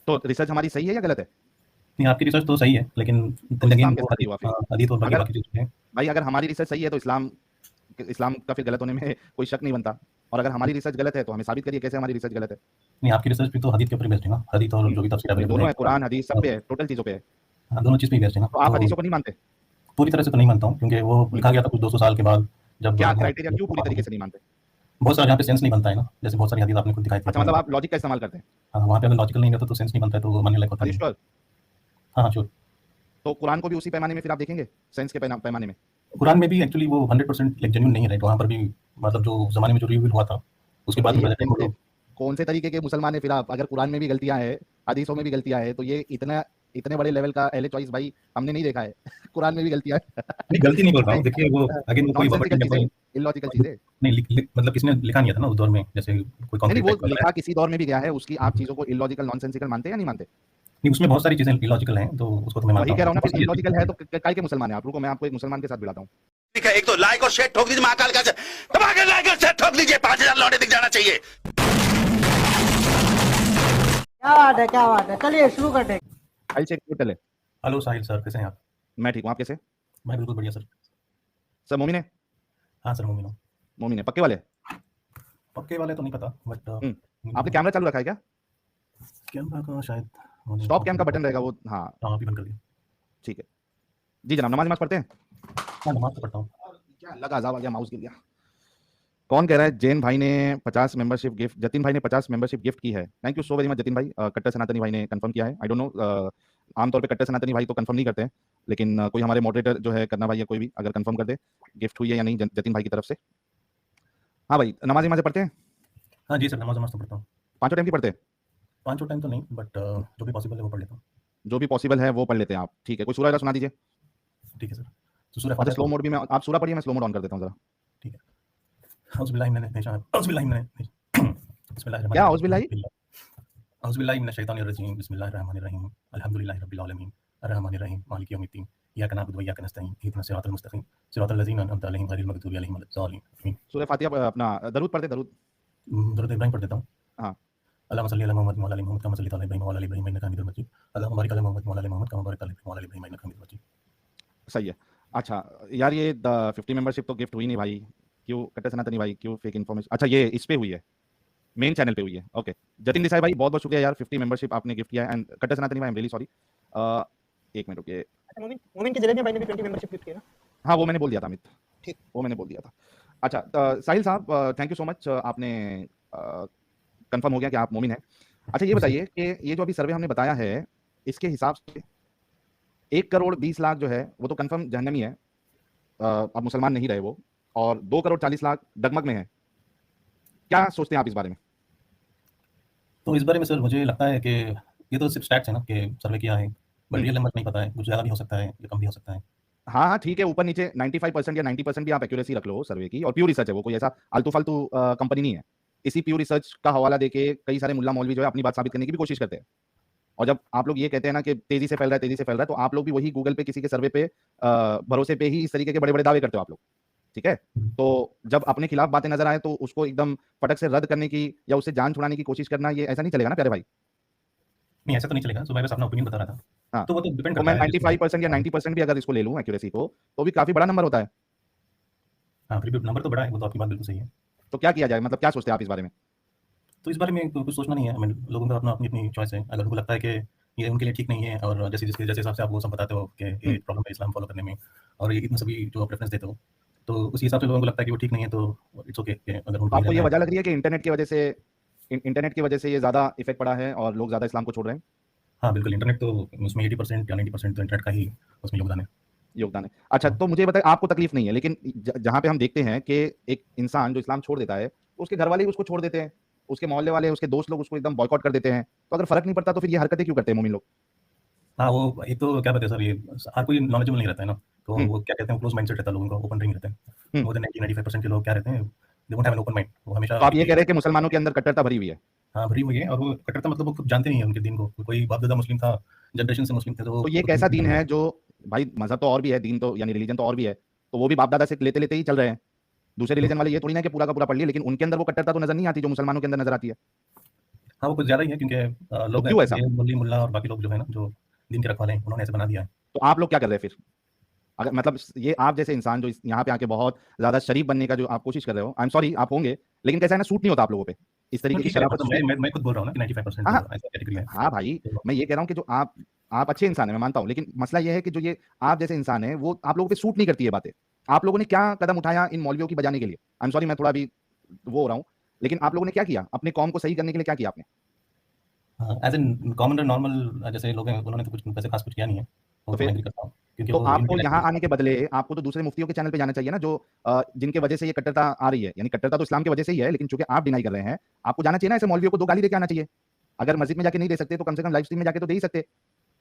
तो रिसर्च हमारी सही है या गलत है? नहीं, आपकी रिसर्च तो सही है, लेकिन तो इस्लाम कैसा सही हुआ फिर? हदीस और बाकी अगर बाकी चीज़ें हैं। भाई अगर हमारी रिसर्च सही है तो इस्लाम इस्लाम का फिर गलत होने में कोई शक नहीं बनता, और अगर हमारी रिसर्च गलत है तो हमें साबित करिए कैसे हमारी रिसर्च गलत है। नहीं, आपकी रिसर्च भी तो हदीस के ऊपर बेस्ड है ना, हदीस और जो भी तफसीर नहीं, अवेलेबल दोनों है। है, कुरान हदीस सब पे है, टोटल चीजों पे है। हाँ, दोनों चीज़ पे ही बेस्ड है ना, तो आप तो हदीसों को नहीं मानते? पूरी तरह से तो नहीं मानता हूँ, क्योंकि वो लिखा गया था कुछ 200 साल के बाद, जब क्या क्राइटेरिया, क्यों पूरी तरीके से नहीं मानते? बहुत सारा जहाँ पे सेंस नहीं बनता है ना, जैसे बहुत सारी हदीस आपने खुद दिखाई थी अच्छा, अपने मतलब में। आप लॉजिक का इस्तेमाल करते हैं? हाँ, वहाँ पे अगर लॉजिकल नहीं रहता तो सेंस नहीं बनता है, तो वो मानने लायक होता आर यू नहीं है। श्योर? हाँ हाँ, श्योर। तो कुरान को भी उसी पैमाने में फिर आप देखेंगे, साइंस के पैमाने में? कुरान में भी एक्चुअली वो 100% लाइक जेन्युइन नहीं है, राइट? वहाँ पर भी मतलब जो ज़माने में जो रिवील हुआ था, उसके तो बाद भाई में ये प्रेजेंट में कौन से तरीके के मुसलमान है फिर आप? अगर कुरान में भी गलतियां हैं, हदीसों में भी गलतियां हैं, तो ये इतना इतने बड़े लेवल का एले चॉइस भाई हमने नहीं देखा है। कुरान में भी गलतियां हैं। नहीं, गलती नहीं बोल रहा भाई हूँ, देखिए वो अगेन वो कोई नॉनसेंसिकल वर्बटिंग या चीजें, कोई इलॉजिकल चीजें। नहीं मतलब किसी ने लिखा नहीं था ना उस दौर में, जैसे कोई नहीं नहीं, कॉन्क्रीट वो टेक्स्ट वगैरह लिखा है। किसी दौर में भी गया है, उसकी आप चीजों को इलॉजिकल नॉनसेंसिकल मानते हैं या नहीं मानते? नहीं, उसमें बहुत सारी चीज़ें इलॉजिकल हैं, तो उसको तो मैं मानता वही कह हूँ। रहा हूँ ना, बहुत फिर सारी अच्छी इलॉजिकल है चीज़ें तो काय के मुसलमान है आप? रुको, मैं आपको एक मुसलमान के साथ भिड़ाता हूँ। ठीक है, एक तो लाइक और शेयर ठोक दीजिए, महाकाल का दबा के लाइक और शेयर ठोक दीजिए, 5,000 लौटे दिख जाना चाहिए। क्या बात है, क्या बात है, चलिए शुरू करते हैं। फाइल चेक टोटल है। हेलो साहिल सर, कैसे हैं आप? मैं ठीक हूँ, आप कैसे? मैं बिल्कुल बढ़िया सर। सर मोमिन है? हाँ सर, मोमिन हूँ। मोमिन है पक्के वाले? पक्के वाले तो नहीं पता, बट आपने कैमरा चालू रखा है क्या? कैमरा का शायद स्टॉप कैम का बटन रहेगा वो, हाँ हाँ, अभी बंद कर दिया। ठीक है। जी जनाब, नमाज पढ़ते हैं? हाँ, नमाज तो पढ़ता हूँ। क्या लगा, अजाब आ गया, माउस गिर गया। कौन कह रहा है जैन भाई ने 50 मेंबरशिप गिफ्ट, जतिन भाई ने 50 मेंबरशिप गिफ्ट की है? Thank you so very much Jatin भाई। कट्टर सनातनी भाई ने कंफर्म किया है, आई डोंट नो, आमतौर पे कट्टर सनातनी भाई तो कंफर्म नहीं करते हैं, लेकिन कोई हमारे मॉडरेटर जो है करना भाई या कोई भी अगर कंफर्म कर दे गिफ्ट हुई है या नहीं जतिन भाई की तरफ से। हाँ भाई, नमाज नमाज पढ़ते हैं? हाँ जी सर, नमाज नमाज तो पढ़ता हूँ। पांचों टाइम की पढ़ते हैं? पाँचों टाइम तो नहीं, बट जो भी पॉसिबल है वो पढ़ लेता हूँ। जो भी पॉसिबल है वो पढ़ लेते हैं आप, ठीक है। कोई सूरह सुना दीजिए। ठीक है सर। तो सूरह अच्छा, फातिहा स्लो तो मोड भी मैं, आप सूरह पढ़िए, मैं स्लो मोड ऑन कर देता हूँ जरा। ठीक है। औज़ुबिल्लाहि क्या औज़ बिल्लाहि? मिनश्शैतानिर्रजीम, बिस्मिल्लाहिर्रहमानिर्रहीम, अल्हम्दुलिल्लाहि रब्बिल आलमीन, अर्रहमानिर्रहीम, मालिकि यौमिद्दीन, इय्याका नअबुदु व इय्याका नस्तईन, इहदिनस सिरातल मुस्तकीम, सिरातल लज़ीना अनअमता अलैहिम गैरिल मग़दूबि अलैहिम वलद्दालिन। सूरह फातिहा अपना दरूद पढ़ते, दरूद। दरूद इब्राहिम पढ़ देता हूँ। हाँ। अल्लाहुम्मा सल्लि अला मुहम्मद व अला आलि मुहम्मद कमा सल्लैता अला इब्राहीम व अला आलि इब्राहीम इन्नका हमीदुम मजीद। अल्लाहुम्मा बारिक अला मुहम्मद व अला आलि मुहम्मद कमा बारकता अला इब्राहीम व अला आलि इब्राहीम इन्नका हमीदुम मजीद। सही है। अच्छा यार, ये 50 मेंबरशिप तो गिफ्ट हुई नहीं भाई, क्यों कट्टर सनातनी भाई, क्यों फेक इन्फॉर्मेशन? अच्छा ये इस पे हुई है, मेन चैनल पे हुई है, ओके। जतिन देसाई भाई बहुत बहुत शुक्रिया यार, 50 मेंबरशिप आपने गिफ्ट किया है। एंड कट्टर सनातनी भाई आई एम रियली सॉरी। एक मिनट रुकिए। मोमिन मोमिन के जलेबी भाई ने भी 20 मेंबरशिप गिफ्ट किया ना। हाँ वो मैंने बोल दिया था अमित, ठीक। वो मैंने बोल दिया था। अच्छा साहिल साहब, थैंक यू सो मच, आपने कंफर्म हो गया कि आप मोमिन हैं। अच्छा ये बताइए कि ये जो अभी सर्वे हमने बताया है, इसके हिसाब से 1,20,00,000 जो है वो तो कंफर्म जहन्नमी है, अब मुसलमान नहीं रहे वो, और 2,40,00,000 डगमग में है। क्या सोचते हैं आप इस बारे में? तो इस बारे में सर मुझे लगता है कि ये तो सिर्फ स्टैट्स है ना, कि सर्वे किया है, बट रियल नंबर नहीं पता है, कुछ ज़्यादा भी हो सकता है या कम भी हो सकता है। हाँ हाँ ठीक है, ऊपर नीचे 95% या 90% भी आप एक्यूरेसी रख लो सर्वे की, और प्योर रिसर्च है वो, कोई ऐसा आलतू फालतू कंपनी नहीं है। इसी प्योर रिसर्च का हवाला देके कई सारे मुल्ला मौलवी जो है अपनी बात साबित करने की भी कोशिश करते हैं। और जब आप लोग ये कहते हैं ना कि तेजी से फैल रहा है, तेजी से फैल रहा है, तो आप लोग भी वही गूगल पे किसी के सर्वे पे भरोसे पे ही इस तरीके के बड़े बड़े दावे करते हो आप लोग, ठीक है? तो जब अपने खिलाफ बातें नजर आए तो उसको एकदम फटक से रद्द करने की या उससे जान छुड़ाने की कोशिश करना, ये ऐसा नहीं चलेगा ना प्यारे भाई। नहीं, ऐसा तो नहीं चलेगा, सो मैं बस अपना ओपिनियन बता रहा था। हाँ, तो वो तो डिपेंड तो करता मैं है जिस 95% या 90% भी अगर इसको ले लूँ एक्यूरेसी को, तो भी काफी बड़ा नंबर होता है। हाँ, फिर भी नंबर तो बड़ा है, वो तो आपकी बात बिल्कुल सही है। तो क्या किया जाए, मतलब क्या सोचते हैं आप इस बारे में? तो इस बारे में तो कुछ सोचना नहीं है, आई मीन लोगों का अपना अपनी चॉइस है। अगर उनको लगता है कि ये उनके लिए ठीक नहीं है, और जैसे जैसे हिसाब से आप वो सब बताते हो कि ये प्रॉब्लम है इस्लाम फॉलो करने में, और ये इतना सभी जो आप रेफरेंस देते हो, तो उसी हिसाब से लोगों को लगता है कि वो ठीक नहीं है, तो इट्स ओके कि अगर उनको नहीं आपको ये रहना वजह है। लग रही है कि इंटरनेट की वजह से, इंटरनेट की वजह से ये ज्यादा इफेक्ट पड़ा है और लोग ज्यादा इस्लाम को छोड़ रहे हैं? हाँ बिल्कुल, इंटरनेट तो उसमें 80% या 90% तो इंटरनेट का ही उसमें योगदान है। योगदान है। अच्छा हाँ। तो मुझे बताइए, आपको तकलीफ नहीं है, लेकिन जहां पे हम देखते हैं कि एक इंसान जो इस्लाम छोड़ देता है, तो उसके घर वाले ही उसको छोड़ देते हैं, उसके मोहल्ले वाले, उसके दोस्त लोग उसको एकदम बॉयकॉट कर देते हैं, तो अगर फर्क नहीं पड़ता तो फिर ये हरकतें क्यों करते हैं मोमिन लोग? हाँ, वो एक तो क्या कहते हैं सर, ये हर कोई नॉलेजेबल नहीं रहता है ना, तो हम्म, वो क्या कहते हैं, क्लोज माइंडसेट रहता है लोगों का, ओपन नहीं रहते हैं। हम्म। मोर देन 90-95% के लोग क्या रहते हैं, they don't have an open mind, वो हमेशा तो आप एक ये ही। कह रहे हैं कि मुसलमानों के अंदर कट्टरता भरी हुई है? हाँ, भरी हुई है, और वो कट्टरता मतलब वो खुद जानते नहीं है उनके दीन को। कोई बाप-दादा मुस्लिम था, जनरेशन से मुस्लिम थे, तो वो तो ये खुद कैसा नहीं दीन जानते। है जो, भाई मजहब तो और भी है, दीन तो यानी रिलीजन तो और भी है, तो वो भी बाप दादा से लेते लेते ही चल रहे हैं। दूसरे रिलीजन वाले ये थोड़ी ना कि पूरा का पूरा पढ़ लिए, लेकिन उनके अंदर वो कट्टरता तो नजर नहीं आती जो मुसलमानों के अंदर नजर आती है। हाँ, वो कुछ ज़्यादा ही है क्योंकि लोग क्यों ऐसा? ये मुल्ली मुल्ला और बाकी लोग जो है ना, जो दिन के रखवाले हैं, उन्होंने ऐसे बना दिया है। तो आप लोग क्या कर रहे हैं फिर? अगर मतलब ये आप जैसे इंसान जो यहाँ पे आके बहुत ज्यादा शरीफ बनने का जो आप कोशिश कर रहे हो, आई एम सॉरी, आप होंगे, लेकिन कैसा है ना, सूट नहीं होता आप लोगों पे इस हाँ, तरीके की ठीक है, शराफत। मतलब मैं खुद बोल रहा हूँ ना कि 95% हाँ ऐसा कैटेगरी है। हाँ भाई, तो मैं ये कह रहा हूँ कि जो आप अच्छे इंसान है, मैं मानता हूँ, लेकिन मसला ये है कि जो ये आप जैसे इंसान है वो आप लोगों पे सूट नहीं करती है बातें। आप लोगों ने क्या कदम उठाया इन मौलवियों की बजाने के लिए? आई एम सॉरी, मैं थोड़ा अभी वो हो रहा हूँ, लेकिन आप लोगों ने क्या किया अपने कौम को सही करने के लिए? क्या किया आपने? एज़ एन कॉमन नॉर्मल जैसे लोग हैं, उन्होंने तो कुछ वैसे खास कुछ किया नहीं है, तो वो तो मैं फिर एग्री करता हूँ क्योंकि तो वो आपको यहाँ इंटेलेक्चुअल। आने के बदले आपको तो दूसरे मुफ्तियों के चैनल पे जाना चाहिए ना, जो जिनके वजह से ये कट्टरता आ रही है। यानी कट्टरता तो इस्लाम की वजह से ही है, लेकिन चूंकि आप डिनाई कर रहे हैं, आपको जाना चाहिए ना ऐसे मौलवियों को 2 गाली देके आना चाहिए। अगर मस्जिद में जाके नहीं दे सकते तो कम से कम लाइव स्ट्रीम में जाके तो दे ही सकते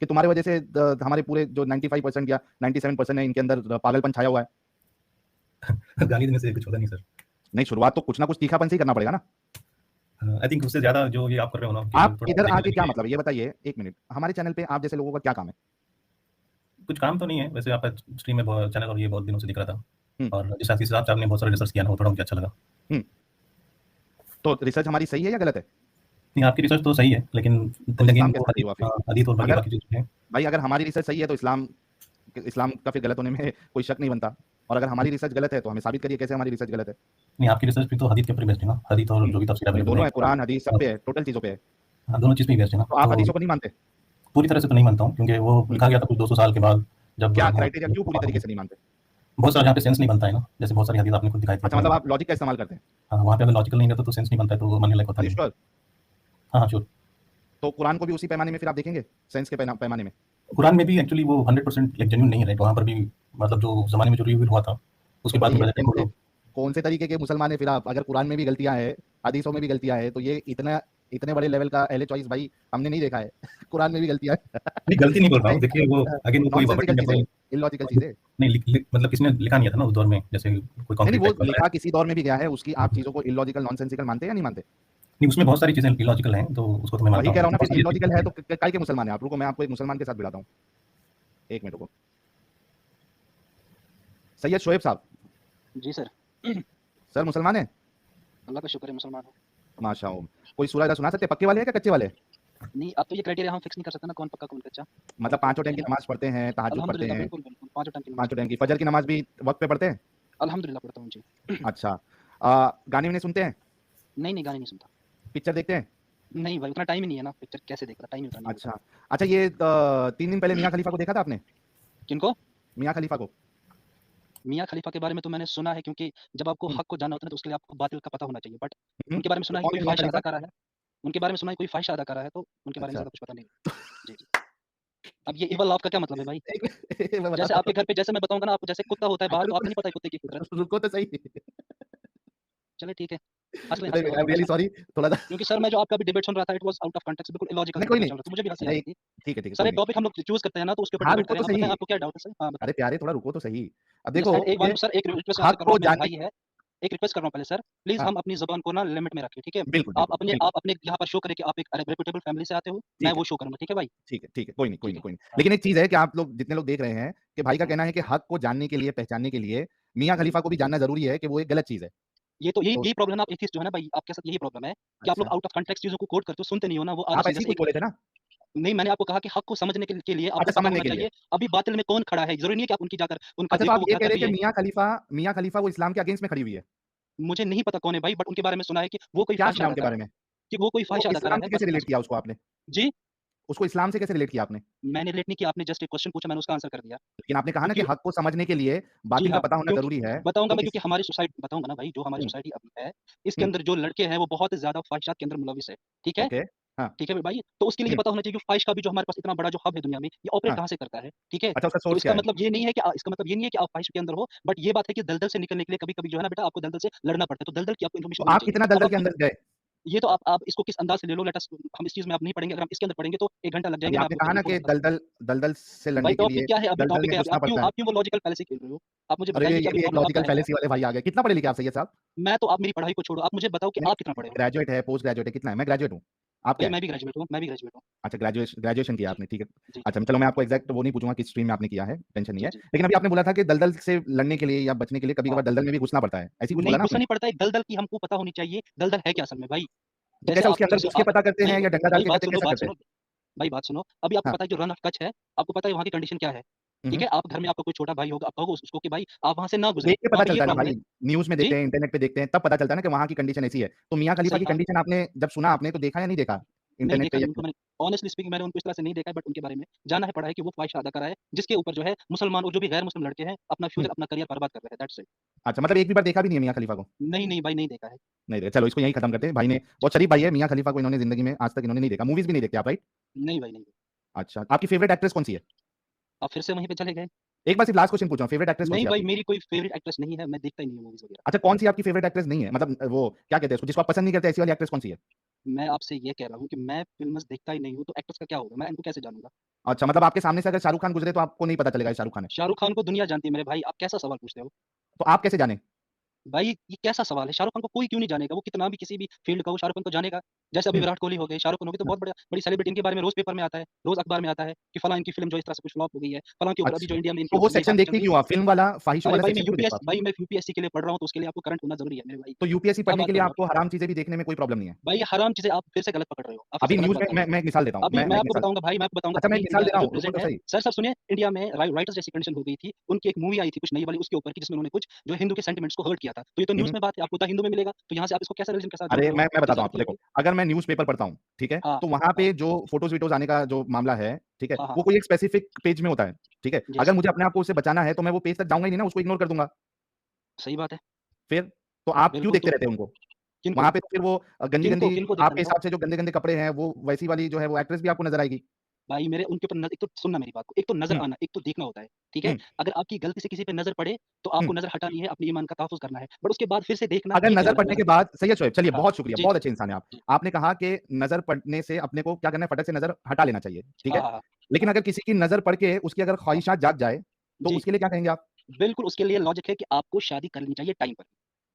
कि तुम्हारी वजह से हमारे पूरे जो 95% या 97% है इनके अंदर पागलपन छाया हुआ है। गाली देने से कुछ होगा नहीं सर। नहीं, शुरुआत तो कुछ ना कुछ तीखापन से ही करना पड़ेगा ना। आई थिंक उससे ज़्यादा जो ये आप कर रहे हो ना कि आप थोड़ा इधर दिखाने आके के क्या लिए मतलब है ये बताइए, 1 मिनट, हमारे चैनल पे आप जैसे लोगों का क्या काम है? कुछ काम तो नहीं है, वैसे आपका स्ट्रीम में बहुत चैनल और ये बहुत दिनों से दिख रहा था हम्म, और जिस हिसाब से आपने बहुत सारा रिसर्च किया ना, वो थोड़ा मुझे अच्छा लगा। हम्म, तो रिसर्च हमारी सही है या गलत है? नहीं, आपकी रिसर्च तो सही है, लेकिन तो इस्लाम लेकिन वो कैसे सही हदीस हुआ फिर? हदीस और बाकी अगर बाकी चीज़ें हैं। भाई अगर हमारी रिसर्च सही है तो इस्लाम इस्लाम का फिर गलत होने में कोई शक नहीं बनता, और अगर हमारी रिसर्च गलत है तो हमें साबित करिए कैसे हमारी रिसर्च गलत है। नहीं, आपकी रिसर्च भी तो हदीस के ऊपर बेस्ड है ना, हदीस और जो भी तफसीर नहीं, अवेलेबल दोनों है। है, कुरान हदीस सब पे है, टोटल चीजों पे है। हाँ, दोनों चीज़ पे ही बेस्ड है ना, तो आप तो हदीसों को नहीं मानते? पूरी तरह से तो नहीं मानता हूँ क्योंकि वो लिखा गया था कुछ 200 साल के बाद जब क्या क्राइटेरिया, क्यों पूरी तरीके से नहीं मानते? बहुत सारा जहाँ पे सेंस नहीं बनता है ना, जैसे बहुत सारी हदीस आपने खुद दिखाई थी अच्छा, अपने। मतलब आप लॉजिक का इस्तेमाल करते हैं? हाँ, वहाँ पे अगर लॉजिकल नहीं रहता तो सेंस नहीं बनता है, तो वो मानने लायक होता आर यू नहीं है। श्योर? हाँ, हाँ, श्योर। तो कुरान को भी उसी पैमाने में फिर आप देखेंगे, साइंस के पैमाने में? कुरान में भी एक्चुअली वो 100% लाइक जेन्युइन नहीं है, राइट? वहाँ पर भी मतलब जो ज़माने में जो रिव्यू हुआ था, उसके तो बाद भाई में ये प्रेजेंट को लोग कौन से तरीके के मुसलमान है फिर आप? अगर कुरान में भी गलतियां हैं, हदीसों में भी गलतियां हैं, तो ये इतना इतने बड़े लेवल का अहले चॉइस भाई हमने नहीं देखा है। कुरान में भी गलतियां हैं। नहीं, गलती नहीं बोल रहा हूँ, देखिए वो अगेन वो कोई नॉनसेंसिकल वर्बटिंग या चीजें, कोई इलॉजिकल चीजें। नहीं मतलब किसी ने लिखा नहीं था ना उस दौर में, जैसे कोई नहीं नहीं, कॉन्क्रीट वो टेक्स्ट वगैरह लिखा है। किसी दौर में भी गया है, उसकी आप चीजों को इलॉजिकल नॉनसेंसिकल मानते हैं या नहीं मानते? नहीं, उसमें बहुत सारी चीज़ें इलॉजिकल हैं, तो उसको तो मैं वही मानता कह हूँ, रहा हूँ लेकिन ना, बहुत फिर सारी इलॉजिकल है तो चीज़ें। काय के मुसलमान है आप? रुको, मैं आपको एक मुसलमान के साथ मिलाता हूँ, 1 मिनट रुको। सैयद शोएब साहब, जी सर। सर मुसलमान है? अल्लाह का शुक्र है मुसलमान हूँ। माशाअल्लाह। कोई सूरह सुना सकते हैं? पक्के वाले हैं क्या कच्चे वाले? नहीं, अब तो ये क्राइटेरिया हम फिक्स नहीं कर सकते ना, कौन पक्का कौन कच्चा। मतलब पांचों टाइम की नमाज पढ़ते हैं, तहज्जुद पढ़ते अल्हम्दुलिल्लाह, हैं? बिल्कुल बिल्कुल, पांचों टाइम की नमाज पांचों टाइम पढ़ते की फजर की नमाज भी वक्त पे पढ़ते हैं? हैं। अल्हम्दुलिल्लाह पढ़ता हूँ जी। अच्छा, गाने वाने सुनते हैं? नहीं नहीं, गाने नहीं सुनता। पिक्चर देखते हैं? नहीं भाई, उतना टाइम ही नहीं है ना, पिक्चर कैसे देखता, टाइम ही उतना नहीं अच्छा अच्छा, ये 3 दिन पहले मियाँ खलीफा को देखा था आपने? है। किनको? मियाँ खलीफा को? मियाँ खलीफा के बारे में तो मैंने सुना है, क्योंकि जब आपको हम्म, हक को जानना होता है तो उसके लिए आपको बातिल का पता होना चाहिए, बट हम्म, उनके बारे में तो सुना है कि कौन कोई है मियाँ फाहिश खलीफा? अदाकारा है। उनके बारे में सुना है कोई फाहिश अदाकारा है, तो उनके बारे में अच्छा, ज़्यादा कुछ पता नहीं है। जी, जी। अब ये इवल लाफ का क्या मतलब है भाई? मैं जैसे बताता आपके घर पे, जैसे मैं बताऊँगा ना आपको, जैसे कुत्ता होता है हूँ। बाहर, तो रुको आपको नहीं पता है कुत्ते की फितरत। रुको तो सही। चलिए ठीक है, हँस लें और आई एम क्या रियली सर। सॉरी, थोड़ा सा। क्योंकि सर मैं जो आपका भी डिबेट सुन रहा था, it was out of context, बिल्कुल इलॉजिकल नहीं सा कोई डिबेट नहीं, चल रहा था, मुझे भी हँसी आ नहीं रही थी। ठीक है, सर कोई एक नहीं। टॉपिक हम लोग चूज़ करते हैं ना, तो उसके ऊपर हाँ डिबेट रुको करें। तो आप बताएँ सही। आपको क्या डाउट है सर? हाँ अरे बताएँ। प्यारे, थोड़ा रुको तो सही। अब नहीं देखो सर, एक ये बार सर, एक रिक्वेस्ट मैं आपसे हक कर रहा को हूँ, मेरे जानने। भाई है। एक रिक्वेस्ट कर रहा हूँ पहले सर, प्लीज़ हाँ, हम अपनी ज़ुबान को ना लिमिट में रखें, ठीक है? बिल्कुल बिल्कुल बिल्कुल। आप अपने यहाँ पर शो करें कि आप एक रेपुटेबल फैमिली से आते हो, मैं ठीक है, वो शो करूँगा, ठीक है भाई? ठीक है, कोई नहीं, कोई ठीक नहीं, है। कोई नहीं। हाँ, लेकिन एक चीज़ है कि आप लोग जितने लोग देख रहे हैं कि भाई का हुँ, कहना है कि हक को जानने के लिए, पहचानने के लिए मियाँ हुँ। खलीफा को भी जानना ज़रूरी है कि वो एक गलत चीज़ है। ये तो यही तो यही प्रॉब्लम है, आप एथिस्ट जो है ना भाई, आपके साथ यही प्रॉब्लम है कि आप लोग अच्छा, आउट ऑफ कॉन्टेक्स्ट चीज़ों को कोट करते हो, सुनते नहीं हो ना, वो आधा आप ऐसे सीन ही जैसे कुछ एक। बोले थे ना? नहीं, मैंने आपको कहा कि हक को समझने के लिए अच्छा, आपको पता समझने होना के लिए। चाहिए, अभी बातिल में कौन खड़ा है। ज़रूरी नहीं है कि आप उनकी जाकर उनका अच्छा, तो देखो आप वो ये क्या कह कर रहे रही हैं कि है। मियाँ खलीफा वो इस्लाम के अगेंस्ट में खड़ी हुई है? मुझे नहीं पता कौन है भाई, बट उनके बारे में सुना है कि वो कोई क्या फाहिश सुना है उनके अदाकारा बारे है, में? कि वो कोई तो फाहिश अदाकारा इस्लाम है, से कैसे रिलेट बस। किया उसको आपने? जी, उसको इस्लाम से कैसे रिलेट किया आपने? मैंने रिलेट नहीं किया, आपने जस्ट एक क्वेश्चन पूछा, मैंने उसका आंसर कर दिया। लेकिन आपने कहा ना कि क्योंकि हक को समझने के लिए जी बातिल का हाँ, पता होना क्योंकि ज़रूरी है, बताऊँगा तो मैं, इस क्योंकि हमारी सोसाइटी बताऊँगा ना भाई, जो हमारी हुँ, सोसाइटी अभी है, इसके हुँ, अंदर जो लड़के हैं, वो बहुत ज़्यादा फ़ाहिशात के अंदर मुलविस है, ठीक है? ओके, हाँ, ठीक है मेरे भाई? तो उसके लिए ये हुँ, पता होना चाहिए कि फ़ाहिश का भी जो हमारे पास इतना बड़ा जो हब है दुनिया में, ये ऑपरेट हाँ। कहाँ से करता है, ठीक है? अच्छा, उसका तो सोर्स क्या इसका है? मतलब ये नहीं है कि इसका मतलब ये नहीं है कि आप फ़ाहिश के अंदर हो, बट ये बात है कि दलदल से निकलने के लिए कभी-कभी जो है ना बेटा, आपको दलदल से लड़ना पड़ता है, तो दलदल की आपको तो इन्फॉर्मेशन होनी आप चाहिए। कितना अब दलदल आप के अंदर गए? ये तो आप इसको किस अंदाज़ से ले लो, लेट अस हम इस चीज़ में अब नहीं पढ़ेंगे, अगर हम इसके अंदर पढ़ेंगे तो 1 घंटा लग अभी जाएँगे, मैं आपने आपको कहा फिर ना भी कि बोलूँगा। दलदल दलदल से भाई लड़ने के टॉपिक लिए क्या है? अभी दलदल टॉपिक में है, घुसना पड़ता है। आप क्यों वो लॉजिकल फैलेसी खेल रहे हो? आप मुझे अरे बताइए कि ये अभी भी एक प्रॉब्लम अब लॉजिकल क्या है? फैलेसी वाले भाई आ गए। कितना पढ़े लिखे आप सैयद साहब? मैं तो आप मेरी पढ़ाई को छोड़ो, आप मुझे बताओ कि नहीं, आप कितना पढ़े हो? ग्रेजुएट है, पोस्ट ग्रेजुएट है, कितना है? मैं ग्रेजुएट हूँ। आप क्या भैया है? मैं भी ग्रेजुएट हूँ, मैं भी ग्रेजुएट हूँ। अच्छा, ग्रेजुएशन किया जी, आपने, ठीक है। जी, जी, अच्छा, चलो मैं आपको एग्ज़ैक्ट वो नहीं पूछूँगा किस स्ट्रीम में आपने किया है, टेंशन नहीं जी, है। जी। लेकिन अभी आपने बोला था कि दलदल से लड़ने के लिए या बचने के लिए हाँ, कभी-कभार दलदल में भी घुसना पड़ता है। ऐसे ही कुछ बोला नहीं ना घुसना आपने? नहीं पड़ता है, दलदल की हमको पता होनी चाहिए, दलदल है क्या असल में भाई? तो जैसे कैसा आप उसके अंदर जैसे घुस के आप पता करते नहीं, हैं या डंडा डाल भाई के बात करते हैं, सुनो, कैसा बात करते हैं? सुनो, भाई बात सुनो। अभी आपको हाँ। पता है जो रन ऑफ कच है, आपको पता है वहाँ की कंडीशन क्या है, ठीक हुँ, है? आप घर में आपका कोई छोटा भाई होगा, आप कहोगे उसको कि भाई आप वहाँ से ना तो गुज़रे, देख के वहाँ पता पे ये चलता है ना प्रॉब्लम भाई, है। न्यूज़ में जी, देखते हैं, इंटरनेट पे देखते हैं, तब पता चलता है ना कि वहाँ की कंडीशन ऐसी है। तो मियाँ खलीफा सर की हाँ, कंडीशन आपने जब सुना आपने तो देखा या नहीं देखा? नहीं इंटरनेट देखा पे या नहीं उनको मैंने ऑनेस्टली स्पीकिंग मैंने उनको इस तरह से नहीं देखा है बट उनके बारे में जाना है, पढ़ा है कि वो ख्वाहिश अदा करा है, जिसके ऊपर जो है मुसलमान और जो भी गैर मुस्लिम लड़के हैं, अपना हुँ, फ्यूचर, अपना करियर बर्बाद कर रहे हैं, दैट्स इट। अच्छा मतलब एक भी बार देखा भी नहीं है मियाँ खलीफा को? नहीं, नहीं भाई नहीं देखा है। नहीं देखा, चलो इसको यहीं खत्म करते हैं। भाई ने बहुत शरीफ भाई है, मियाँ खलीफा को इन्होंने ज़िंदगी में आज तक इन्होंने नहीं देखा। मूवीज़ भी नहीं देखते आप, राइट? नहीं भाई नहीं। अच्छा, आपकी फेवरेट एक्ट्रेस कौन-सी है? आप फिर से वहीं पे चले गए। एक बार सिर्फ लास्ट क्वेश्चन पूछ रहा हूँ, फेवरेट एक्ट्रेस नहीं कौन-सी है भाई आपकी? मेरी कोई फेवरेट एक्ट्रेस नहीं है, मैं देखता ही नहीं हूँ मूवीज़ वगैरह। अच्छा, कौन-सी आपकी फेवरेट एक्ट्रेस नहीं है? मतलब वो क्या कहते हैं उसको जिसको आप पसंद नहीं करते ऐसी वाली एक्ट्रेस कौन-सी है? मैं आपसे ये कह रहा हूँ कि मैं फ़िल्म्स देखता ही नहीं हूँ, तो एक्टर्स का क्या होगा? मैं इनको कैसे जानूँगा? अच्छा, मतलब आपके सामने से अगर शाहरुख खान गुज़रे तो आपको नहीं पता चलेगा ये शाहरुख खान है। शाहरुख खान को दुनिया जानती है मेरे भाई, आप कैसा सवाल पूछते हो? तो आप कैसे जाने? भाई ये कैसा सवाल है? शाहरुख खान को कोई क्यों नहीं जानेगा? वो कितना भी किसी भी फ़ील्ड का हो, शाहरुख खान को जानेगा। जैसे अभी हुँ, विराट कोहली हो गए, शाहरुख खान हो गए, तो हाँ, बहुत बड़ी सेलिब्रिटी इनके बारे में रोज़ पेपर में आता है, रोज़ अखबार में आता है कि फलाँ इनकी फ़िल्म जो इस तरह से कुछ फ्लॉप हो गई है, फलाँ के ऊपर अभी अच्छा। जो इंडिया में इनके तो वो ऊपर नई सेक्शन बातें चल देखते रही क्यों हैं। आप? फ़िल्म वाला, फ़ाहिशों अरे वाला भाई सेक्शन क्यों देखते हो आप? मैं यूपीएससी के लिए पढ़ रहा हूँ, तो उसके लिए आपको करंट होना ज़रूरी है मेरे भाई। तो यूपीएससी क्या पढ़ने बात के कर लिए रहे हो आप? आपको हराम चीज़ें भी देखने में कोई प्रॉब्लम नहीं है? भाई ये हराम चीज़ें आप फिर से गलत पकड़ रहे हो, आप फिर अभी से गलत न्यूज़ बात में कर रहे हो। मैं एक मिसाल देता हूँ, अभी मैं मैं एक आपको मिसाल बताऊँगा भाई, मैं आपको बताऊँगा अच्छा मैं अभी एक मिसाल इंडिया दे का रहा जो हूँ, रुको प्रेज़ेंट तो है सही। सर सुनिए, इंडिया में राइटर्स जैसी कंडीशन हो गई थी, उनकी एक मूवी आई थी कुछ नई वाली उसके ऊपर कि जिसमें उन्होंने कुछ जो हिंदू के सेंटिमेंट्स को हर्ट किया था। तो ये तो हुँ, न्यूज़ हुँ। में बात है, आपको तो हिंदू में मिलेगा, तो यहाँ से आप इसको कैसे रिलीजन के साथ जोड़ अरे रहे हो? मैं किस बताता हूँ बात आपको की देखो, होगी? अगर मैं न्यूज़पेपर पढ़ता हूँ, ठीक है? हाँ, तो वहाँ हाँ, पे जो फ़ोटोज़-वीटोज़ आने का जो मामला है, ठीक है? हाँ, हाँ, वो हाँ। कोई एक स्पेसिफ़िक पेज में होता है, ठीक है? अगर यस, मुझे अपने आप को उससे बचाना है तो मैं वो पेज तक जाऊँगा ही नहीं ना, उसको इग्नोर कर दूँगा। सही बात है। फिर? तो आप क्यों बिल्कुल, देखते तो रहते हैं उनको? किनको? वहाँ पे तो फिर वो किनको गंदी-गंदी किनको देखना आपके बताओ? हिसाब से जो गंदे-गंदे कपड़े हैं, वो वैसी वाली जो है वो एक्ट्रेस भी आपको नज़र आएगी। भाई मेरे उनके ऊपर एक तो सुनना मेरी बात को, एक तो नज़र हुँ, आना, एक तो देखना होता है, ठीक है? हुँ, अगर आपकी गलती से किसी पे नज़र पड़े, तो हुँ। आपको नज़र हटानी है, अपने ईमान का तहफ़्फ़ुज़ करना है। बट उसके बाद फिर से देखना, अगर ये नज़र ख़यानत है पड़ने मेरा। के बाद सही है शोएब, चलिए हाँ, बहुत शुक्रिया, जी, बहुत जी, अच्छे इंसान हैं आप। जी। आपने कहा कि नज़र पड़ने से अपने को क्या करना है, फटक से नज़र हटा लेना चाहिए, ठीक हाँ, है? हाँ, हाँ। लेकिन हाँ, अगर किसी की नज़र पड़ के उसकी अगर हाँ, ख़्वाहिशात जाग जाए, तो जी। उसके लिए क्या कहेंगे आप? बिल्कुल, उसके लिए लॉजिक है कि आपको शादी कर लेनी चाहिए टाइम पर।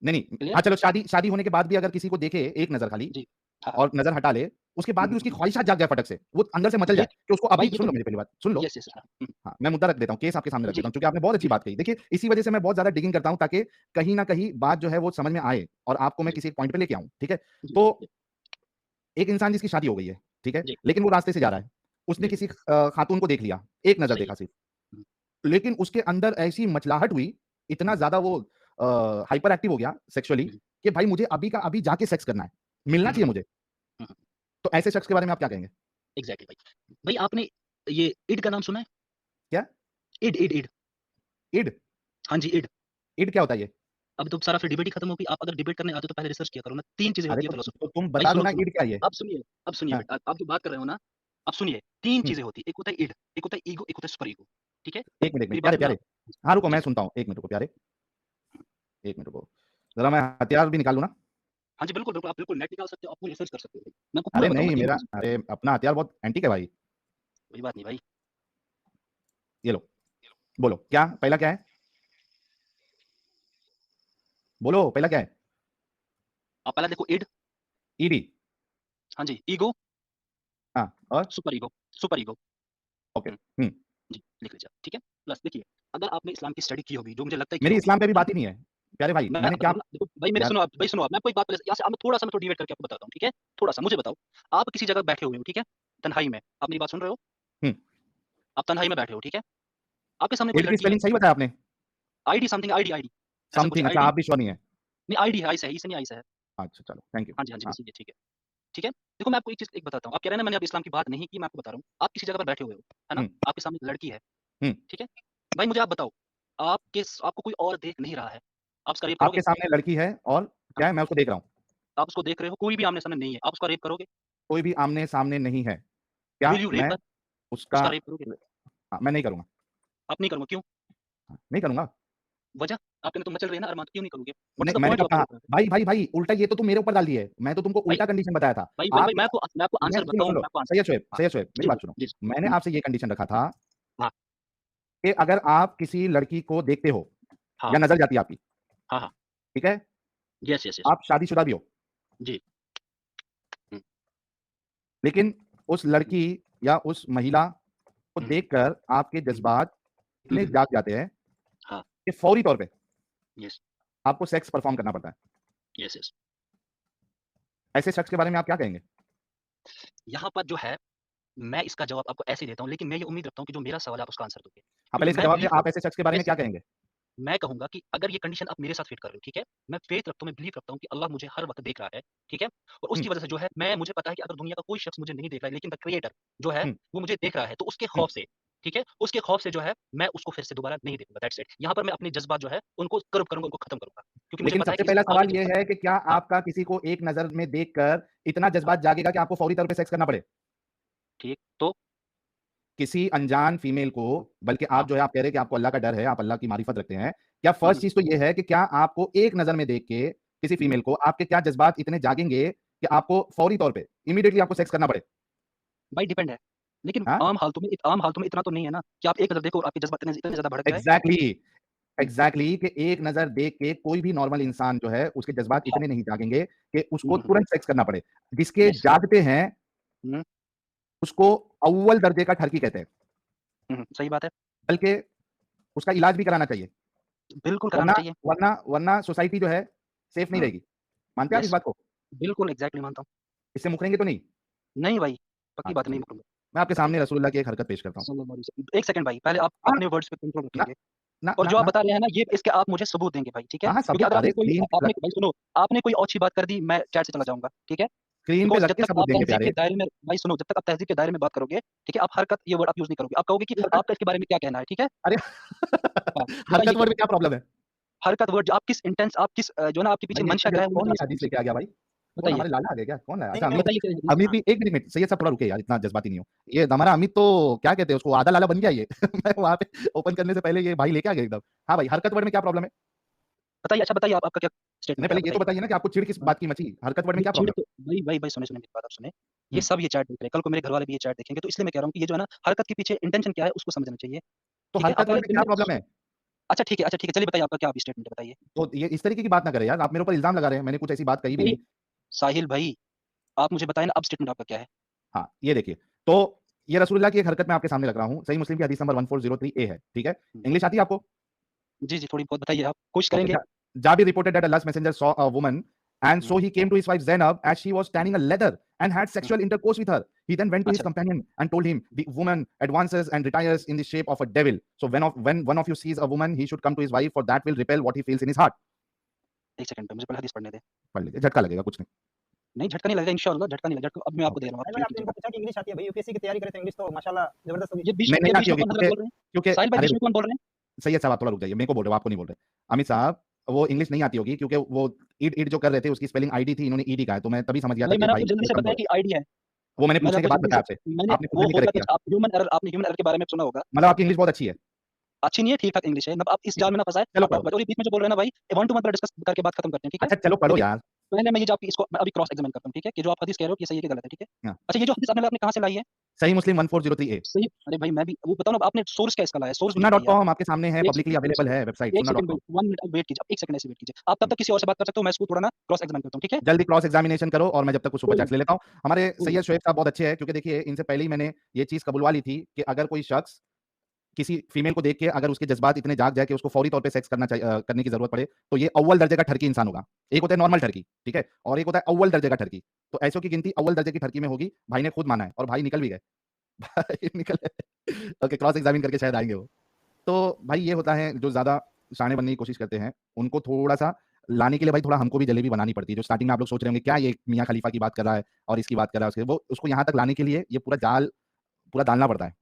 नहीं, नहीं क्लियर? हाँ, चलो शादी शादी होने के बाद भी अगर किसी को देखे एक नज़र खाली जी। हाँ, हाँ। और नज़र हटा ले, उसके बाद हुँ, भी हुँ, उसकी हुँ। ख़्वाहिशात जाग जाए फटक से, वो अंदर से मचल ये जाए कि उसको भाई अभी ये सुन तो लो मेरी पहली बात, सुन लो। यस, यस, हाँ। हुँ, हाँ, मैं मुद्दा रख देता हूँ, केस आपके सामने रख जी, देता हूँ, क्योंकि आपने बहुत अच्छी जी, बात कही। देखिए, इसी वजह से मैं बहुत ज़्यादा डिगिंग करता हूँ ताकि कहीं न कहीं बात जो है वो समझ में आए और आपको मैं जी, किसी एक पॉइंट पे लेके आऊँ, ठीक है? जी, तो जी, एक इंसान जिसकी शादी हो गई है, ठीक है? जी, लेकिन वो रास्ते से जा रहा है, उसने जी, किसी खातून को देख लिया, एक नज़र सही है। देखा सिर्फ, हुँ, लेकिन उसके अंदर ऐसी मचलाहट हुई, इतना हुँ, ज़्यादा वो हाइपर एक्टिव हो गया सेक्सुअली हुँ, कि भाई मुझे अभी का अभी जाके सेक्स करना है, मिलना हुँ, चाहिए मुझे। हुँ, हुँ, तो ऐसे शख्स के बारे में आप क्या कहेंगे? एग्ज़ैक्टली भाई। भाई आपने ये इड का नाम सुना है? क्या? इड। इड? हाँ जी, इड। इड क्या होता है ये? अब तो सारा फिर डिबेट ही खत्म हो गई। आप अगर डिबेट करने आते हो तो पहले रिसर्च किया करो ना। 3 चीज़ें अरे होती है तो फिलॉसफी में। तुम भाई बता दो सुनो, ना सुनो। इड क्या है ये? अब सुनिए हाँ, बेटा, आप जो बात कर रहे हो ना, आप सुनिए 3 हुँ, चीज़ें होती हैं। एक होता है इड, एक होता है ईगो, एक होता है सुपर ईगो। ठीक है? 1 मिनट, मेरी बात प्यारे, सुन रहे प्यारे। हो आप? हाँ, रुको जी, मैं जी। सुनता हूँ, 1 मिनट रुको प्यारे, 1 मिनट रुको। ज़रा मैं हथियार भी निकाल लूँ ना? हाँ जी, बिल्कुल, बिल्कुल। आप बिल्कुल नेट निकाल सकते हो, आप पूरी रिसर्च कर सकते हो। मैं आपको पूरा अरे बताऊँगा नहीं, तीनों मेरा चीज़ें। अरे अपना हथियार बहुत एंटीक है भाई। कोई बात नहीं भाई। ये लो, बोलो क्या पहला क्या है? बोलो पहला क्या है? आप पहला देखो इड, ईडी, हाँ जी, ईगो, हाँ और? Super ego, super ego. Okay, हुँ, हुँ। जी, लिख लीजिए आप, ठीक है? प्लस देखिए, अगर आपने इस्लाम की स्टडी की होगी, जो मुझे लगता है की मेरी होगी, इस्लाम पे भी है ना? बात ही नहीं है। प्यारे भाई, मैं मैंने क्या देखो ना देखो भाई मेरे यार सुनो आप, मैं आपको एक बात पहले यहाँ से अब मैं थोड़ा-सा मैं थोड़ा डिवेट करके आपको बताता हूँ, ठीक है? थोड़ा-सा मुझे बताओ, आप किसी जगह बैठे हुए हो, ठीक है? तन्हाई में, आप मेरी बात सुन रहे हो? हुँ, आप तन्हाई में बैठे हो, ठीक है? आपके सामने कोई ईड की लड़की है, स्पेलिंग सही बताया आपने? आईडी समथिंग आईडी, ऐसा कुछ समथिंग अच्छा आईडी आप भी श्योर नहीं है। नहीं आईडी है, आई से है, ई से नहीं आई से है। अच्छा चलो, थैंक यू। हाँ जी, हाँ, बस ये ठीक है, ठीक है? देखो मैं आपको एक चीज़ एक बताता हूँ, आप कह रहे हैं ना मैंने अब इस्लाम की बात नहीं की, मैं आपको बता रहा हूँ। आप किसी जगह पर बैठे हुए हो, है ना? हुँ, आपके सामने एक लड़की है, हुँ। ठीक है? भाई मुझे आप बताओ, आपको कोई और देख नहीं रहा है, आप उसका रेप आपके करोगे? सामने लड़की है और हाँ, क्या है? मैं उसको देख रहा हूँ। आप उसको देख रहे हो, कोई भी आमने-सामने नहीं है, आप उसका रेप करोगे? कोई भी आमने-सामने नहीं है। क्या विल यू रेप मैं हर? उसका उसका रेप करोगे? हाँ, मैं नहीं करूँगा। आप नहीं करोगे, क्यों? हाँ, नहीं करूँगा। वजह? आपके अंदर तो मचल रही है ना अरमान, क्यों नहीं करोगे? व्हाट नहीं, इज़ द मैंने पॉइंट जो कब आपका कहा? रेप करने का? भाई, उल्टा ये तो तुम मेरे ऊपर डाल दी है। मैं तो तुमको भाई उल्टा कंडीशन बताया था। भाई, आप मैं आपको मैं आंसर सुनो, बताऊँ, सुनो, मैं आपको आंसर सही है शोएब, मेरी जी, बात जी, सुनो। जी, जी। मैंने हुँ, आपसे ये कंडीशन रखा था हाँ, कि अगर आप किसी लड़की को देखते हो हाँ, या नज़र जाती है आपकी, हाँ, हाँ। ठीक है? Yes, yes, yes. आप शादीशुदा भी हो, जी। हुँ, लेकिन उस हुँ, लड़की या उस महिला को हुँ, देखकर आपके हुँ, जज़्बात हुँ, इतने हुँ, जाग जाते हैं हाँ, कि फौरी तौर पे यस, आपको सेक्स परफ़ॉर्म करना पड़ता है। Yes, yes. ऐसे शख्स के बारे में आप क्या कहेंगे? यहाँ पर जो है, मैं इसका जवाब आपको ऐसे देता हूँ, लेकिन मैं ये उम्मीद रखता हूँ कि जो मेरा सवाल है आप उसका आंसर दोगे। आप पहले क्योंकि इसका मैं जवाब बिलीव दें, आप ऐसे शख्स के बारे में ऐसे क्या कहेंगे? मैं कहूँगा कि अगर ये कंडीशन आप मेरे साथ फिट कर रहे हो, ठीक है? मैं फेथ रखता हूँ, मैं बिलीव रखता हूँ कि अल्लाह मुझे हर वक़्त देख रहा है, ठीक है? और हुँ, उसकी वजह से जो है मुझे पता है कि अगर दुनिया का कोई शख्स मुझे नहीं देख रहा है, लेकिन द क्रिएटर जो है हुँ, वो मुझे देख रहा है, तो उसके हुँ। खौफ से, ठीक है? उसके खौफ से जो है मैं उसको फिर से दोबारा नहीं देखूँगा, दैट्स इट। यहाँ पर मैं अपने जज़्बात जो है उनको कर्ब करूँगा, उनको खत्म करूँगा। क्योंकि मुझे लेकिन पता है सबसे कि इससे पहला आगे सवाल जो ये है कि क्या हाँ, आपका किसी को एक नज़र में देखकर इतना हाँ, जज़्बात जागेगा कि आपको फौरी तौर पे सेक्स करना पड़े? ठीक, तो किसी अनजान फीमेल को, बल्कि हाँ, आप जो है आप कह रहे हैं कि आपको अल्लाह का डर है, आप अल्लाह की मारिफत रखते हैं। क्या हुँ, फर्स्ट चीज़ तो ये है कि क्या आपको एक नज़र में देख के किसी हुँ, फीमेल को आपके क्या जज़्बात इतने जागेंगे कि आपको फौरी तौर पे इमीडिएटली आपको सेक्स करना पड़े? भाई डिपेंड है। लेकिन हाँ? आम हालतों में इतना तो नहीं है ना कि आप एक नज़र देखो और आपके जज़्बात इतने इतने ज़्यादा भड़क जाए। एग्ज़ैक्टली, हुँ, एग्ज़ैक्टली कि एक नज़र देख के कोई भी नॉर्मल इंसान जो है उसके जज़्बात हाँ, इतने नहीं जागेंगे कि हुँ, उसको हुँ, तुरंत सेक्स करना पड़े। जिसके यस, जागते हैं हुँ, उसको अव्वल दर्जे का ठरकी कहते हैं, हुँ, सही बात है। बल्कि उसका इलाज भी कराना चाहिए। बिल्कुल कराना वरना चाहिए। वरना वरना सोसाइटी जो है सेफ नहीं हुँ, रहेगी। मानते हैं आप इस यस, बात को? बिल्कुल एग्ज़ैक्टली मानता हूँ। इससे मुकरेंगे तो नहीं? नहीं भाई, पक्की अच्छा बात है, नहीं चलिए। मुकरूँगा। मैं आपके बताइए। सामने रसूलुल्लाह की एक हरकत पेश करता हूँ। सल्लल्लाहु अलैहि वसल्लम। 1 सेकंड भाई, पहले आप हाँ, अपने वर्ड्स पे कंट्रोल ना रखिए ना और ना जो आप ना बता रहे हैं ना, ये इसके आप मुझे सबूत देंगे भाई, ठीक है? हाँ, हाँ, क्योंकि सबूत अगर अरे आपने भाई सुनो, आपने कोई ओछी बात कर दी, मैं चैट से चला जाऊँगा, ठीक है? स्क्रीन पे बिकॉज़ रख जब के तक सबूत आप देंगे तहज़ीब प्यारे। के दायरे में भाई सुनो, जब तक आप तहज़ीब के दायरे में बात करोगे, ठीक है? आप हरकत ये वर्ड आप यूज़ नहीं करोगे। आप कहोगे कि हरकत आपका इसके बारे में क्या कहना है, ठीक है? अरे हाँ, बताइए हरकत वर्ड क्या? में क्या प्रॉब्लम है? हरकत वर्ड जो आप किस जो है ना आपके पीछे भाई ये मंशा इतना क्या है, जल्दी वो मैं कौन जान ये सकता हूँ हदीस उससे। लेके आ गया भाई? कौन बताइए, हमारे लाला आ गए क्या? कौन लाया? अच्छा नहीं, अमित मैं बताइए क्या हदीस अमित हाँ, भी 1 मिनट, मिनट सैयद साहब थोड़ा रुकिए यार, इतना जज़्बाती नहीं हो। ये हमारा अमित तो क्या कहते हैं उसको आधा लाला बन गया ये। मैं वहाँ पे ओपन करने से पहले ये भाई लेके आ गया एकदम। हाँ भाई, हरकत वर्ड में क्या प्रॉब्लम है? बताइए अच्छा बताइए आपका क्या नहीं स्टेटमेंट है, पहले आप ये तो बताइए? बताइए ना कि आपको चिढ़ किस हाँ, बात की मची? हरकत वर्ड में नहीं क्या चिढ़ प्रॉब्लम तो भाई सुनिए मेरी बात आप सुनिए। है? ये सब ये चैट देख रहे हैं, कल को मेरे घरवाले भी ये चैट देखेंगे, तो इसलिए मैं कह रहा हूँ कि ये जो है ना हरकत के पीछे इंटेंशन क्या है उसको समझना चाहिए, तो ठीक है? आप हरकत पहले वर्ड में क्या प्रॉब्लम है? अच्छा ठीक है, चलिए बताइए आपका क्या अभी स्टेटमेंट है बताइए? तो ये इस तरीके की बात ना करें यार, आप मेरे ऊपर इल्ज़ाम लगा रहे हैं, मैंने कुछ ऐसी बात कही भी नहीं, नहीं। साहिल भाई, आप मुझे बताएँ ना अब स्टेटमेंट आपका क्या है? हाँ, ये देखिए, तो ये रसूलुल्लाह की एक हरकत मैं आपके सामने रख रहा हूँ, सही मुस्लिम की हदीस नंबर 1403 है, ठीक है? हुँ, इंग्लिश आती है आपको? जी, जी, थोड़ी बहुत बताइए आप, कोशिश Okay. करेंगे। Jabir reported that Allah's messenger saw a woman, and hmm, so he came to his wife Zainab as she was hmm, tanning a leather and had hmm, sexual intercourse with her. He then went to his अच्छा, companion and told him, "The woman advances and retires in the shape of a devil. So when one of you sees a woman, he should come to his wife, for that will repel what he feels in his heart." 1 second पे मुझे पहले हदीस पढ़ने दें। पढ़ लीजिए, झटका लगेगा कुछ नहीं। नहीं झटका नहीं लगेगा इंशाअल्लाह झटका नहीं लगेगा, झटका अब मैं आपको ओके। दे रहा हूँ, आप भाई मैंने क्लियर आपसे कीजिए। इनको पूछा कि इंग्लिश आती है भाई यूपीएससी की तैयारी करे तो इंग्लिश तो माशाल्लाह जबरदस्त होगी। नहीं ये आती बीच में होगी कौन हरकत क्योंकि बोल रहे हैं? क्योंकि साहिल भाई अरे बीच में रुको, कौन बोल रहे हैं? सैयद साहब आप थोड़ा रुक जाइए, मेरे को बोल रहे हो, आपको नहीं बोल रहे। अमित साहब, वो इंग्लिश नहीं आती होगी क्योंकि वो ईट ईट जो कर रहे थे उसकी स्पेलिंग आईडी थी, इन्होंने ईडी कहा है, तो मैं तभी समझ गया था भाई कि मैंने भाई आपको जल्दी ये से बताया कमज़ोर कि है। आईडी है। वो मैंने मैंने पूछने के आपको बाद जल्दी बताया से आपसे, मैंने आपने खुद वो भी नहीं होता करेक्ट कुछ किया। आप ह्यूमन एरर के बारे में सुना होगा। मतलब आपकी इंग्लिश बहुत अच्छी है। अच्छी नहीं है, ठीक-ठाक इंग्लिश है। अब आप इस जाल में ना फँसाएँ। चलो अब पढ़ो। और ये बीच में जो बोल रहे हैं ना भाई, 1 टू 1 पर डिस्कस करके बात खत्म करते हैं, ठीक है? अच्छा चलो पढ़ो देखिए, यार। पहले मैं ये जो आपकी इसको मैं अभी क्रॉस एग्जामिन करता हूँ, ठीक है? कि जो आप हदीस कह रहे हो कि सही है कि गलत है, ठीक है? हाँ, अच्छा ये जो हदीस आपने कहाँ से लाई है? सही मुस्लिम 1403 सही अरे भाई मैं भी वो बताओ ना आपने सोर्स क्या इसका लाया है? सोर्स मुझे बताइए आप। sunnah.com आपके सामने है, 1 पब्लिकली सेकंड, 1 अवेलेबल सेकंड, है website 1 second sunnah.com। Wait 1 minute अब वेट कीजिए, आप 1 सेकंड ऐसे वेट कीजिए। आप तब हुँ, तक किसी और से बात कर सकते हो, मैं इसको थोड़ा ना क्रॉस एग्जामिन करता हूँ, ठीक है? जल्दी क्रॉस एग्जामिनेशन करो और मैं जब तक कुछ सुपर कोई नहीं, चैट्स ले लेता हूँ। हमारे कोई नहीं। सैयद शोएब साहब बहुत अच्छे हैं क्योंकि देखिए इनसे पहले ही मैंने ये चीज़ कबुलवा ली थी कि अगर कोई शख्स किसी फीमेल को देख के अगर उसके जज़्बात इतने जाग जाए कि उसको फौरी तौर पे सेक्स करने की ज़रूरत पड़े, तो ये अव्वल दर्जे का ठरकी इंसान होगा। एक होता है नॉर्मल ठरकी, ठीक है? और एक होता है अव्वल दर्जे का ठरकी। तो ऐसों की गिनती अव्वल दर्जे की ठरकी में होगी, भाई ने खुद माना है और भाई निकल भी गए। भाई निकल गए। ओके, क्रॉस एग्जामिन करके शायद आएँगे वो। तो भाई ये होता है जो ज़्यादा शाणे बनने की कोशिश करते हैं, उनको थोड़ा-सा लाने के लिए भाई थोड़ा हमको भी जलेबी बनानी पड़ती है। जो स्टार्टिंग में आप लोग सोच रहे होंगे क्या ये मियाँ खलीफा की बात कर रहा है और इसकी बात कर रहा है उसकी, वो उसको यहाँ तक लाने के लिए ये पूरा जाल पूरा डालना पड़ता है।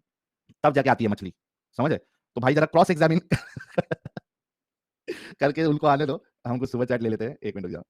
तब जाके आती है मछली, समझ रहे? तो भाई ज़रा क्रॉस एग्जामिन करके उनको आने दो। हम कुछ सुपर चैट ले लेते हैं। 1 मिनट रुक जाओ।